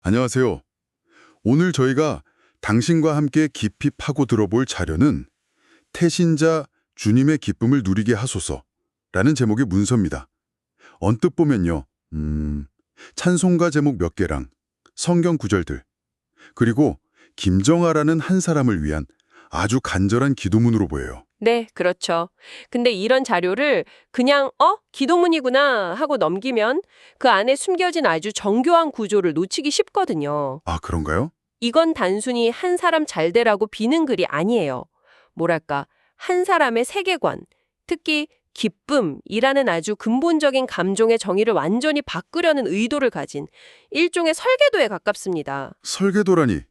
안녕하세요. 오늘 저희가 당신과 함께 깊이 파고 들어볼 자료는 태신자 주님의 기쁨을 누리게 하소서라는 제목의 문서입니다. 언뜻 보면요. 찬송가 제목 몇 개랑 성경 구절들, 그리고 김정아라는 한 사람을 위한 아주 간절한 기도문으로 보여요. 네, 그렇죠. 근데 이런 자료를 그냥 기도문이구나 하고 넘기면 그 안에 숨겨진 아주 정교한 구조를 놓치기 쉽거든요. 아, 그런가요? 이건 단순히 한 사람 잘 되라고 비는 글이 아니에요. 뭐랄까, 한 사람의 세계관, 특히 기쁨이라는 아주 근본적인 감정의 정의를 완전히 바꾸려는 의도를 가진 일종의 설계도에 가깝습니다. 설계도라니.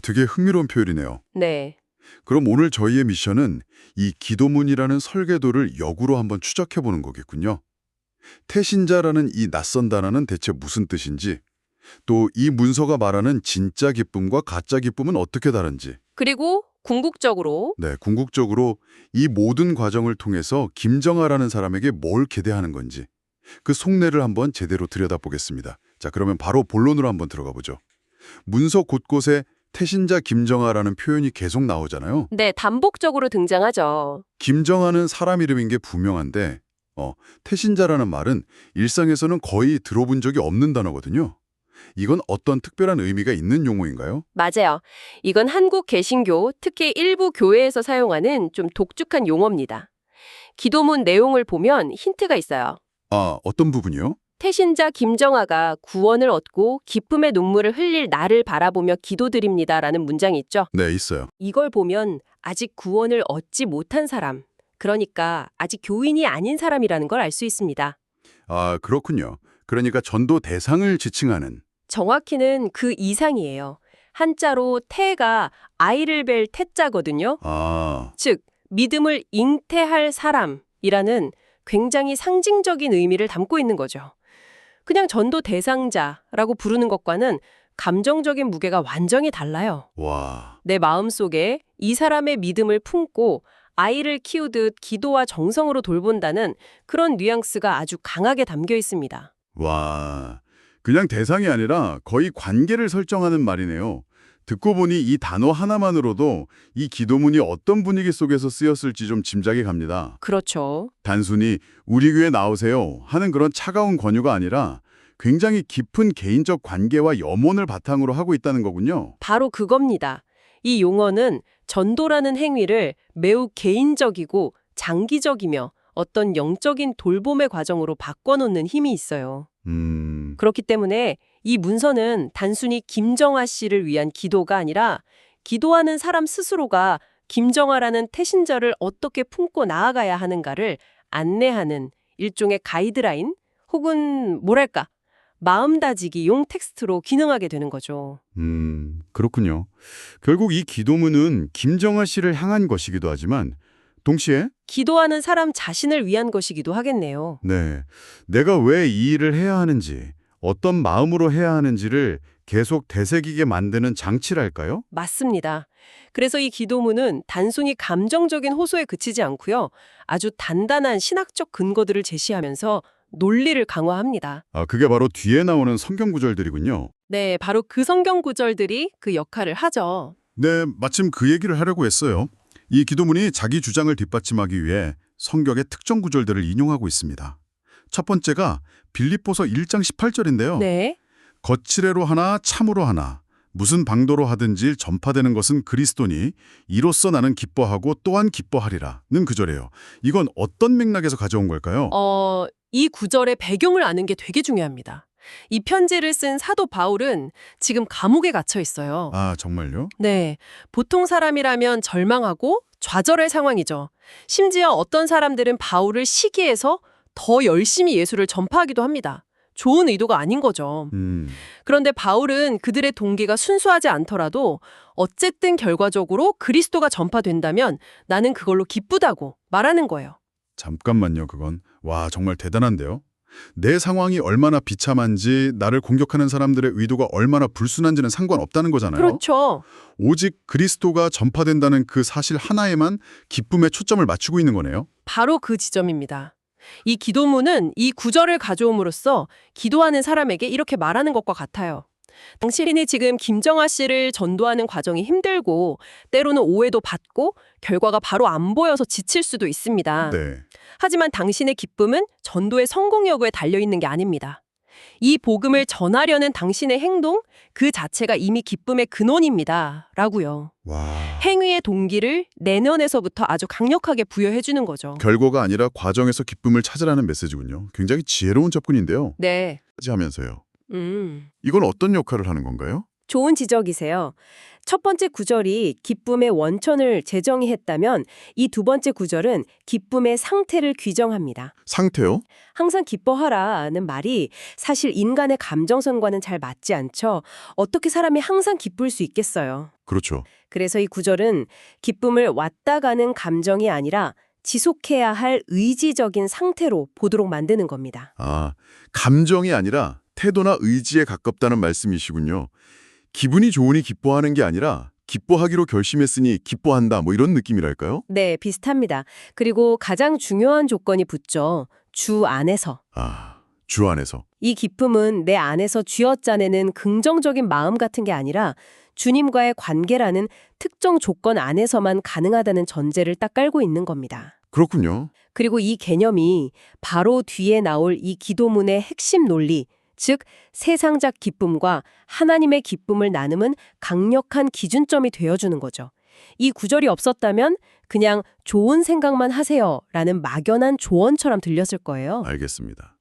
되게 흥미로운 표현이네요. 네. 그럼 오늘 저희의 미션은 이 기도문이라는 설계도를 역으로 한번 추적해보는 거겠군요. 태신자라는 이 낯선 단어는 대체 무슨 뜻인지, 또 이 문서가 말하는 진짜 기쁨과 가짜 기쁨은 어떻게 다른지, 그리고 궁극적으로 궁극적으로 이 모든 과정을 통해서 김정아라는 사람에게 뭘 기대하는 건지 그 속내를 한번 제대로 들여다보겠습니다. 자, 그러면 바로 본론으로 한번 들어가 보죠. 문서 곳곳에 태신자 김정아라는 표현이 계속 나오잖아요. 네, 반복적으로 등장하죠. 김정아는 사람 이름인 게 분명한데 태신자라는 말은 일상에서는 거의 들어본 적이 없는 단어거든요. 이건 어떤 특별한 의미가 있는 용어인가요? 맞아요. 이건 한국 개신교, 특히 일부 교회에서 사용하는 좀 독특한 용어입니다. 기도문 내용을 보면 힌트가 있어요. 아, 어떤 부분이요? 태신자 김정아가 구원을 얻고 기쁨의 눈물을 흘릴 나를 바라보며 기도드립니다라는 문장이 있죠. 네, 있어요. 이걸 보면 아직 구원을 얻지 못한 사람, 그러니까 아직 교인이 아닌 사람이라는 걸 알 수 있습니다. 아, 그렇군요. 그러니까 전도 대상을 지칭하는. 정확히는 그 이상이에요. 한자로 태가 아이를 뵐 태자거든요. 아, 즉, 믿음을 잉태할 사람이라는 굉장히 상징적인 의미를 담고 있는 거죠. 그냥 전도 대상자라고 부르는 것과는 감정적인 무게가 완전히 달라요. 와, 내 마음속에 이 사람의 믿음을 품고 아이를 키우듯 기도와 정성으로 돌본다는 그런 뉘앙스가 아주 강하게 담겨 있습니다. 와. 그냥 대상이 아니라 거의 관계를 설정하는 말이네요. 듣고 보니 이 단어 하나만으로도 이 기도문이 어떤 분위기 속에서 쓰였을지 좀 짐작이 갑니다. 그렇죠. 단순히 우리 교회 나오세요 하는 그런 차가운 권유가 아니라 굉장히 깊은 개인적 관계와 염원을 바탕으로 하고 있다는 거군요. 바로 그겁니다. 이 용어는 전도라는 행위를 매우 개인적이고 장기적이며 어떤 영적인 돌봄의 과정으로 바꿔놓는 힘이 있어요. 그렇기 때문에 이 문서는 단순히 김정아 씨를 위한 기도가 아니라 기도하는 사람 스스로가 김정아라는 태신자를 어떻게 품고 나아가야 하는가를 안내하는 일종의 가이드라인 혹은 뭐랄까 마음다지기용 텍스트로 기능하게 되는 거죠. 그렇군요. 결국 이 기도문은 김정아 씨를 향한 것이기도 하지만 동시에 기도하는 사람 자신을 위한 것이기도 하겠네요. 네, 내가 왜 이 일을 해야 하는지, 어떤 마음으로 해야 하는지를 계속 되새기게 만드는 장치랄까요? 맞습니다. 그래서 이 기도문은 단순히 감정적인 호소에 그치지 않고요. 아주 단단한 신학적 근거들을 제시하면서 논리를 강화합니다. 아, 그게 바로 뒤에 나오는 성경 구절들이군요. 네, 바로 그 성경 구절들이 그 역할을 하죠. 네, 마침 그 얘기를 하려고 했어요. 이 기도문이 자기 주장을 뒷받침하기 위해 성경의 특정 구절들을 인용하고 있습니다. 첫 번째가 빌립보서 1장 18절인데요. 네. 거칠애로 하나 참으로 하나 무슨 방도로 하든지 전파되는 것은 그리스도니 이로써 나는 기뻐하고 또한 기뻐하리라는 구절이에요. 이건 어떤 맥락에서 가져온 걸까요? 이 구절의 배경을 아는 게 되게 중요합니다. 이 편지를 쓴 사도 바울은 지금 감옥에 갇혀 있어요. 아, 정말요? 네, 보통 사람이라면 절망하고 좌절할 상황이죠. 심지어 어떤 사람들은 바울을 시기해서 더 열심히 예수를 전파하기도 합니다. 좋은 의도가 아닌 거죠. 그런데 바울은 그들의 동기가 순수하지 않더라도 어쨌든 결과적으로 그리스도가 전파된다면 나는 그걸로 기쁘다고 말하는 거예요. 잠깐만요, 그건. 와, 정말 대단한데요? 내 상황이 얼마나 비참한지, 나를 공격하는 사람들의 의도가 얼마나 불순한지는 상관없다는 거잖아요. 그렇죠. 오직 그리스도가 전파된다는 그 사실 하나에만 기쁨에 초점을 맞추고 있는 거네요. 바로 그 지점입니다. 이 기도문은 이 구절을 가져옴으로써 기도하는 사람에게 이렇게 말하는 것과 같아요. 당신이 지금 김정아 씨를 전도하는 과정이 힘들고 때로는 오해도 받고 결과가 바로 안 보여서 지칠 수도 있습니다. 네. 하지만 당신의 기쁨은 전도의 성공 여부에 달려있는 게 아닙니다. 이 복음을 전하려는 당신의 행동 그 자체가 이미 기쁨의 근원입니다. 라고요. 와. 행위의 동기를 내면에서부터 아주 강력하게 부여해 주는 거죠. 결과가 아니라 과정에서 기쁨을 찾으라는 메시지군요. 굉장히 지혜로운 접근인데요. 네. 하면서요. 이건 어떤 역할을 하는 건가요? 좋은 지적이세요. 첫 번째 구절이 기쁨의 원천을 재정의했다면 이 두 번째 구절은 기쁨의 상태를 규정합니다. 상태요? 항상 기뻐하라는 말이 사실 인간의 감정선과는 잘 맞지 않죠. 어떻게 사람이 항상 기쁠 수 있겠어요. 그렇죠. 그래서 이 구절은 기쁨을 왔다 가는 감정이 아니라 지속해야 할 의지적인 상태로 보도록 만드는 겁니다. 아, 감정이 아니라 태도나 의지에 가깝다는 말씀이시군요. 기분이 좋으니 기뻐하는 게 아니라 기뻐하기로 결심했으니 기뻐한다 뭐 이런 느낌이랄까요? 네, 비슷합니다. 그리고 가장 중요한 조건이 붙죠. 주 안에서. 아, 주 안에서. 이 기쁨은 내 안에서 쥐어짜내는 긍정적인 마음 같은 게 아니라 주님과의 관계라는 특정 조건 안에서만 가능하다는 전제를 딱 깔고 있는 겁니다. 그렇군요. 그리고 이 개념이 바로 뒤에 나올 이 기도문의 핵심 논리, 즉 세상적 기쁨과 하나님의 기쁨을 나누는 강력한 기준점이 되어주는 거죠. 이 구절이 없었다면 그냥 좋은 생각만 하세요라는 막연한 조언처럼 들렸을 거예요. 알겠습니다.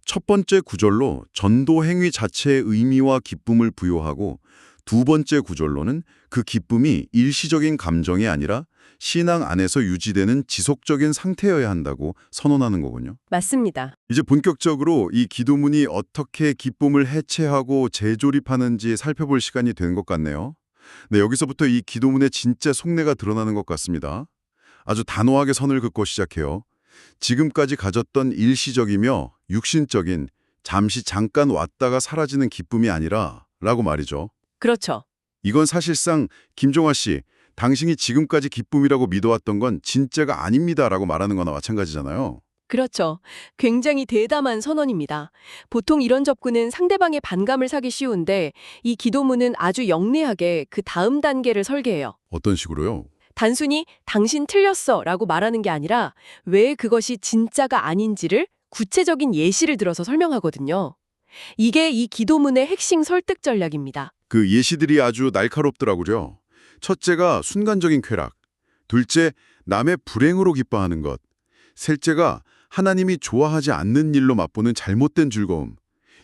첫 번째 구절로 전도 행위 자체의 의미와 기쁨을 부여하고 두 번째 구절로는 그 기쁨이 일시적인 감정이 아니라 신앙 안에서 유지되는 지속적인 상태여야 한다고 선언하는 거군요. 맞습니다. 이제 본격적으로 이 기도문이 어떻게 기쁨을 해체하고 재조립하는지 살펴볼 시간이 된 것 같네요. 네, 여기서부터 이 기도문의 진짜 속내가 드러나는 것 같습니다. 아주 단호하게 선을 긋고 시작해요. 지금까지 가졌던 일시적이며 육신적인 잠시 잠깐 왔다가 사라지는 기쁨이 아니라 라고 말이죠. 그렇죠. 이건 사실상 김종아 씨, 당신이 지금까지 기쁨이라고 믿어왔던 건 진짜가 아닙니다라고 말하는 거나 마찬가지잖아요. 그렇죠. 굉장히 대담한 선언입니다. 보통 이런 접근은 상대방의 반감을 사기 쉬운데 이 기도문은 아주 영리하게 그 다음 단계를 설계해요. 어떤 식으로요? 단순히 당신 틀렸어 라고 말하는 게 아니라 왜 그것이 진짜가 아닌지를 구체적인 예시를 들어서 설명하거든요. 이게 이 기도문의 핵심 설득 전략입니다. 그 예시들이 아주 날카롭더라고요. 첫째가 순간적인 쾌락, 둘째 남의 불행으로 기뻐하는 것, 셋째가 하나님이 좋아하지 않는 일로 맛보는 잘못된 즐거움,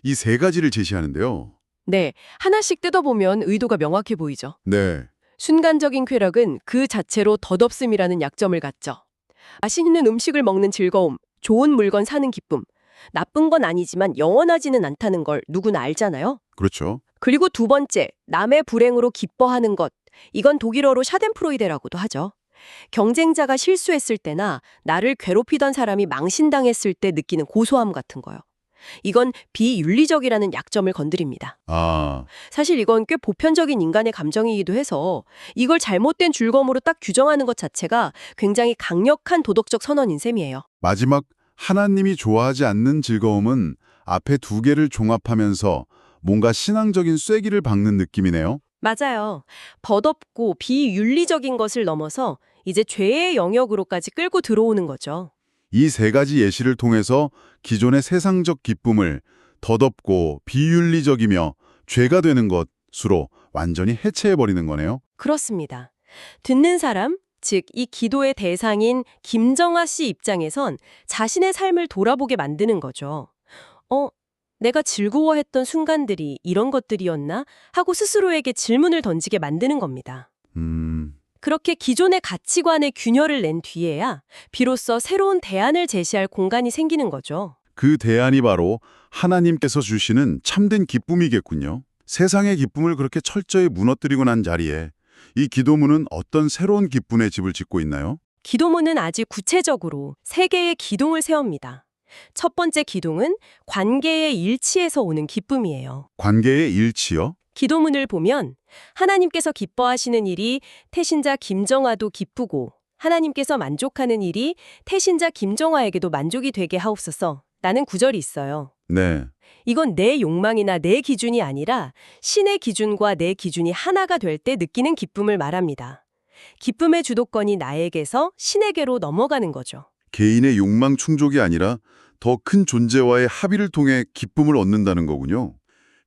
이 세 가지를 제시하는데요. 네, 하나씩 뜯어보면 의도가 명확해 보이죠. 네, 순간적인 쾌락은 그 자체로 덧없음이라는 약점을 갖죠. 맛있는 음식을 먹는 즐거움, 좋은 물건 사는 기쁨, 나쁜 건 아니지만 영원하지는 않다는 걸 누구나 알잖아요. 그렇죠. 그리고 두 번째, 남의 불행으로 기뻐하는 것. 이건 독일어로 샤덴프로이데라고도 하죠. 경쟁자가 실수했을 때나 나를 괴롭히던 사람이 망신당했을 때 느끼는 고소함 같은 거요. 이건 비윤리적이라는 약점을 건드립니다. 아, 사실 이건 꽤 보편적인 인간의 감정이기도 해서 이걸 잘못된 즐거움으로 딱 규정하는 것 자체가 굉장히 강력한 도덕적 선언인 셈이에요. 마지막 하나님이 좋아하지 않는 즐거움은 앞에 두 개를 종합하면서 뭔가 신앙적인 쐐기를 박는 느낌이네요. 맞아요. 버겁고 비윤리적인 것을 넘어서 이제 죄의 영역으로까지 끌고 들어오는 거죠. 이 세 가지 예시를 통해서 기존의 세상적 기쁨을 덧없고 비윤리적이며 죄가 되는 것으로 완전히 해체해버리는 거네요. 그렇습니다. 듣는 사람, 즉 이 기도의 대상인 김정아 씨 입장에선 자신의 삶을 돌아보게 만드는 거죠. 내가 즐거워했던 순간들이 이런 것들이었나? 하고 스스로에게 질문을 던지게 만드는 겁니다. 그렇게 기존의 가치관의 균열을 낸 뒤에야 비로소 새로운 대안을 제시할 공간이 생기는 거죠. 그 대안이 바로 하나님께서 주시는 참된 기쁨이겠군요. 세상의 기쁨을 그렇게 철저히 무너뜨리고 난 자리에 이 기도문은 어떤 새로운 기쁨의 집을 짓고 있나요? 기도문은 아주 구체적으로 세 개의 기둥을 세웁니다. 첫 번째 기둥은 관계의 일치에서 오는 기쁨이에요. 관계의 일치요? 기도문을 보면 하나님께서 기뻐하시는 일이 태신자 김정아도 기쁘고 하나님께서 만족하는 일이 태신자 김정아에게도 만족이 되게 하옵소서 라는 구절이 있어요. 네. 이건 내 욕망이나 내 기준이 아니라 신의 기준과 내 기준이 하나가 될 때 느끼는 기쁨을 말합니다. 기쁨의 주도권이 나에게서 신에게로 넘어가는 거죠. 개인의 욕망 충족이 아니라 더 큰 존재와의 합의를 통해 기쁨을 얻는다는 거군요.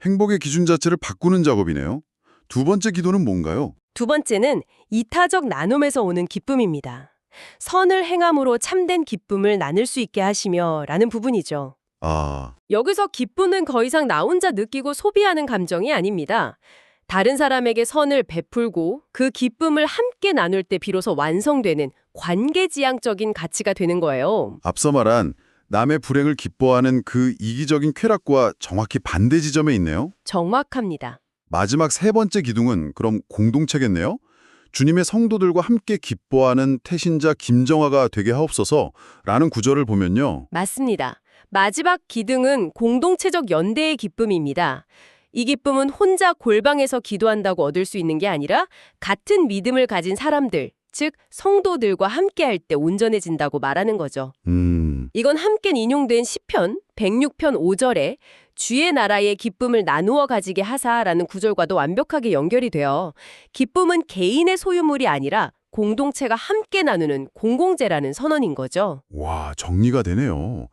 행복의 기준 자체를 바꾸는 작업이네요. 두 번째 기도는 뭔가요? 두 번째는 이타적 나눔에서 오는 기쁨입니다. 선을 행함으로 참된 기쁨을 나눌 수 있게 하시며 라는 부분이죠. 아, 여기서 기쁨은 더 이상 나 혼자 느끼고 소비하는 감정이 아닙니다. 다른 사람에게 선을 베풀고 그 기쁨을 함께 나눌 때 비로소 완성되는 관계지향적인 가치가 되는 거예요. 앞서 말한 남의 불행을 기뻐하는 그 이기적인 쾌락과 정확히 반대 지점에 있네요. 정확합니다. 마지막 세 번째 기둥은 그럼 공동체겠네요. 주님의 성도들과 함께 기뻐하는 태신자 김정아가 되게 하옵소서라는 구절을 보면요. 맞습니다. 마지막 기둥은 공동체적 연대의 기쁨입니다. 이 기쁨은 혼자 골방에서 기도한다고 얻을 수 있는 게 아니라 같은 믿음을 가진 사람들, 즉 성도들과 함께할 때 온전해진다고 말하는 거죠. 이건 함께 인용된 시편 106편 5절에 주의 나라의 기쁨을 나누어 가지게 하사라는 구절과도 완벽하게 연결이 돼요. 기쁨은 개인의 소유물이 아니라 공동체가 함께 나누는 공공재라는 선언인 거죠. 와, 정리가 되네요.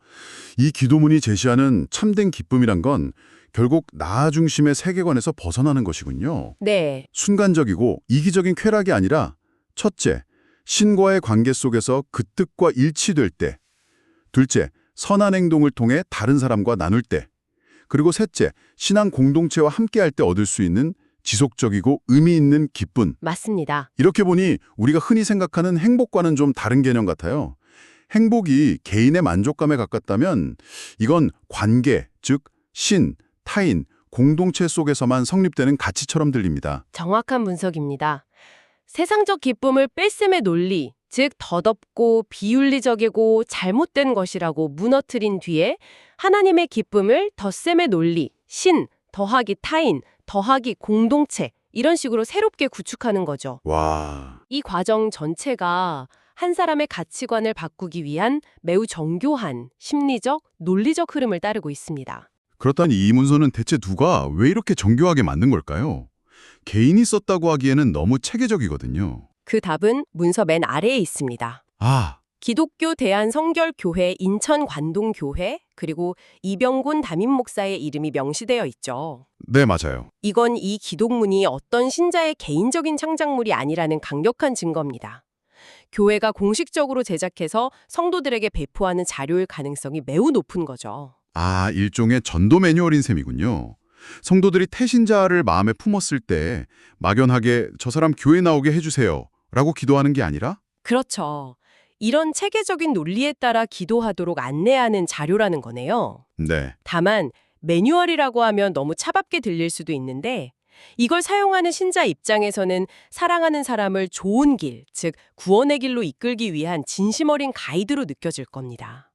이 기도문이 제시하는 참된 기쁨이란 건 결국 나 중심의 세계관에서 벗어나는 것이군요. 네, 순간적이고 이기적인 쾌락이 아니라 첫째, 신과의 관계 속에서 그 뜻과 일치될 때, 둘째, 선한 행동을 통해 다른 사람과 나눌 때, 그리고 셋째, 신앙 공동체와 함께할 때 얻을 수 있는 지속적이고 의미 있는 기쁨. 맞습니다. 이렇게 보니 우리가 흔히 생각하는 행복과는 좀 다른 개념 같아요. 행복이 개인의 만족감에 가깝다면 이건 관계, 즉 신, 타인, 공동체 속에서만 성립되는 가치처럼 들립니다. 정확한 분석입니다. 세상적 기쁨을 뺄셈의 논리, 즉 더덥고 비윤리적이고 잘못된 것이라고 무너뜨린 뒤에 하나님의 기쁨을 덧셈의 논리, 신, 더하기 타인, 더하기 공동체 이런 식으로 새롭게 구축하는 거죠. 와, 이 과정 전체가 한 사람의 가치관을 바꾸기 위한 매우 정교한 심리적, 논리적 흐름을 따르고 있습니다. 그렇다니 이 문서는 대체 누가 왜 이렇게 정교하게 만든 걸까요? 개인이 썼다고 하기에는 너무 체계적이거든요. 그 답은 문서 맨 아래에 있습니다. 아, 기독교 대한성결교회 인천관동교회 그리고 이병곤 담임 목사의 이름이 명시되어 있죠. 네, 맞아요. 이건 이 기독문이 어떤 신자의 개인적인 창작물이 아니라는 강력한 증거입니다. 교회가 공식적으로 제작해서 성도들에게 배포하는 자료일 가능성이 매우 높은 거죠. 아, 일종의 전도 매뉴얼인 셈이군요. 성도들이 태신자를 마음에 품었을 때 막연하게 저 사람 교회 나오게 해주세요 라고 기도하는 게 아니라? 그렇죠. 이런 체계적인 논리에 따라 기도하도록 안내하는 자료라는 거네요. 네. 다만 매뉴얼이라고 하면 너무 차갑게 들릴 수도 있는데 이걸 사용하는 신자 입장에서는 사랑하는 사람을 좋은 길, 즉 구원의 길로 이끌기 위한 진심 어린 가이드로 느껴질 겁니다.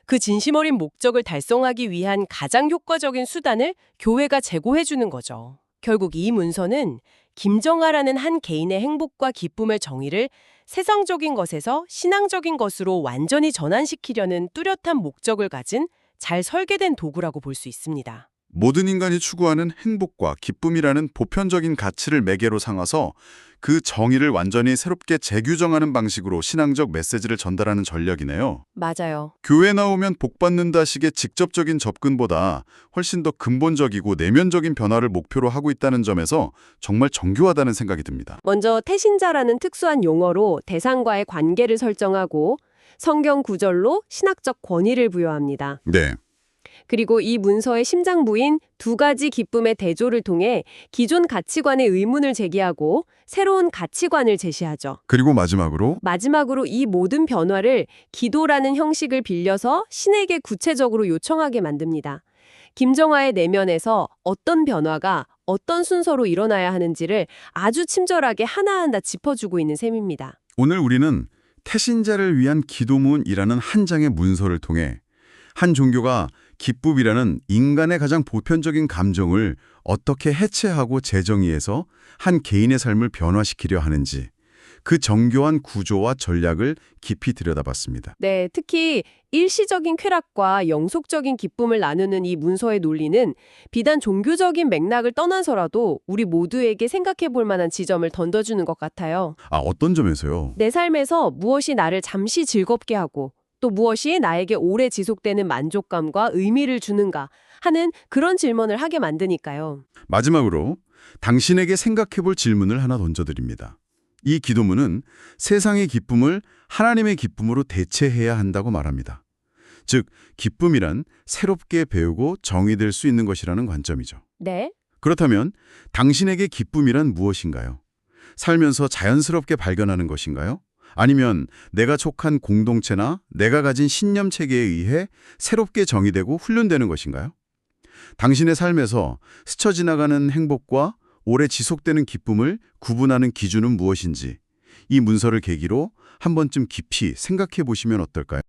그 진심 어린 목적을 달성하기 위한 가장 효과적인 수단을 교회가 제공해 주는 거죠. 결국 이 문서는 김정아라는 한 개인의 행복과 기쁨의 정의를 세상적인 것에서 신앙적인 것으로 완전히 전환시키려는 뚜렷한 목적을 가진 잘 설계된 도구라고 볼 수 있습니다. 모든 인간이 추구하는 행복과 기쁨이라는 보편적인 가치를 매개로 삼아서 그 정의를 완전히 새롭게 재규정하는 방식으로 신앙적 메시지를 전달하는 전략이네요. 맞아요. 교회 나오면 복받는다식의 직접적인 접근보다 훨씬 더 근본적이고 내면적인 변화를 목표로 하고 있다는 점에서 정말 정교하다는 생각이 듭니다. 먼저 태신자라는 특수한 용어로 대상과의 관계를 설정하고 성경 구절로 신학적 권위를 부여합니다. 네. 그리고 이 문서의 심장부인 두 가지 기쁨의 대조를 통해 기존 가치관의 의문을 제기하고 새로운 가치관을 제시하죠. 그리고 마지막으로 이 모든 변화를 기도라는 형식을 빌려서 신에게 구체적으로 요청하게 만듭니다. 김정아의 내면에서 어떤 변화가 어떤 순서로 일어나야 하는지를 아주 친절하게 하나하나 짚어주고 있는 셈입니다. 오늘 우리는 태신자를 위한 기도문이라는 한 장의 문서를 통해 한 종교가 기쁨이라는 인간의 가장 보편적인 감정을 어떻게 해체하고 재정의해서 한 개인의 삶을 변화시키려 하는지, 그 정교한 구조와 전략을 깊이 들여다봤습니다. 네, 특히 일시적인 쾌락과 영속적인 기쁨을 나누는 이 문서의 논리는 비단 종교적인 맥락을 떠나서라도 우리 모두에게 생각해 볼 만한 지점을 던져주는 것 같아요. 아, 어떤 점에서요? 내 삶에서 무엇이 나를 잠시 즐겁게 하고 또 무엇이 나에게 오래 지속되는 만족감과 의미를 주는가 하는 그런 질문을 하게 만드니까요. 마지막으로 당신에게 생각해 볼 질문을 하나 던져드립니다. 이 기도문은 세상의 기쁨을 하나님의 기쁨으로 대체해야 한다고 말합니다. 즉, 기쁨이란 새롭게 배우고 정의될 수 있는 것이라는 관점이죠. 네. 그렇다면 당신에게 기쁨이란 무엇인가요? 살면서 자연스럽게 발견하는 것인가요? 아니면 내가 속한 공동체나 내가 가진 신념 체계에 의해 새롭게 정의되고 훈련되는 것인가요? 당신의 삶에서 스쳐 지나가는 행복과 오래 지속되는 기쁨을 구분하는 기준은 무엇인지 이 문서를 계기로 한 번쯤 깊이 생각해 보시면 어떨까요?